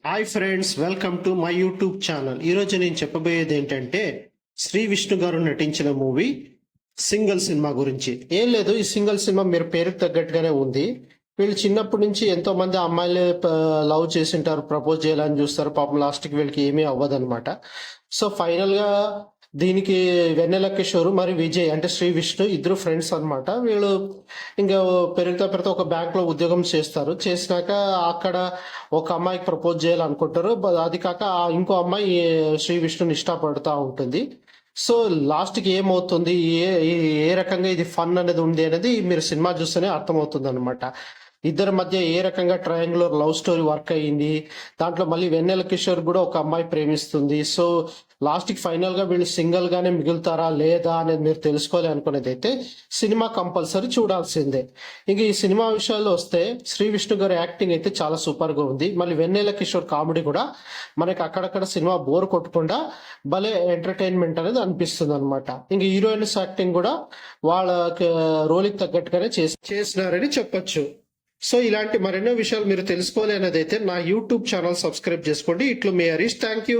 Hi friends, welcome to my YouTube channel. ఈరోజు నేను చెప్పబోయేది ఏంటంటే శ్రీ విష్ణు గారు నటించిన మూవీ సింగిల్ సినిమా గురించి. ఏం లేదు, ఈ సింగిల్ సినిమా మీరు పేరుకు తగ్గట్టుగానే ఉంది. వీళ్ళు చిన్నప్పటి నుంచి ఎంతో మంది అమ్మాయిలు లవ్ చేసింటారు, ప్రపోజ్ చేయాలని చూస్తారు. పాపం లాస్ట్కి వీళ్ళకి ఏమీ అవ్వదు అనమాట. సో ఫైనల్ గా దీనికి వెన్నెల కిషోర్ మరి విజయ్ అంటే శ్రీ విష్ణు ఇద్దరు ఫ్రెండ్స్ అనమాట. వీళ్ళు ఇంకా పెరుగుతా పెరుగుతా ఒక బ్యాంక్ లో ఉద్యోగం చేస్తారు. చేసినాక అక్కడ ఒక అమ్మాయికి ప్రపోజ్ చేయాలనుకుంటారు. అది కాక ఇంకో అమ్మాయి శ్రీ విష్ణుని ఇష్టపడుతూ ఉంటుంది. సో లాస్ట్కి ఏమవుతుంది, ఏ ఏ రకంగా ఇది ఫన్ అనేది ఉంది అనేది మీరు సినిమా చూస్తేనే అర్థమవుతుంది అనమాట. ఇద్దరి మధ్య ఏ రకంగా ట్రయాంగులర్ లవ్ స్టోరీ వర్క్ అయ్యింది. దాంట్లో మళ్ళీ వెన్నెల కిషోర్ కూడా ఒక అమ్మాయి ప్రేమిస్తుంది. సో లాస్ట్కి ఫైనల్ గా వీళ్ళు సింగిల్ గానే మిగులుతారా లేదా అనేది మీరు తెలుసుకోవాలి అనుకునేది అయితే సినిమా కంపల్సరీ చూడాల్సిందే. ఇంక ఈ సినిమా విషయాల్లో వస్తే శ్రీ విష్ణు గారి యాక్టింగ్ అయితే చాలా సూపర్ గా ఉంది. మళ్ళీ వెన్నెల కిషోర్ కామెడీ కూడా మనకి అక్కడక్కడ సినిమా బోర్ కొట్టకుండా భలే ఎంటర్టైన్మెంట్ అనేది అనిపిస్తుంది అనమాట. ఇంక హీరోయిన్స్ యాక్టింగ్ కూడా వాళ్ళ రోల్కి తగ్గట్టుగానే చేసినారని చెప్పొచ్చు. సో ఇలాంటి మరెన్నో విషయాలు మీరు తెలుసుకోవాలి అనేది అయితే నా యూట్యూబ్ ఛానల్ సబ్స్క్రైబ్ చేసుకోండి. ఇట్లు మీ హరీష్. Thank you.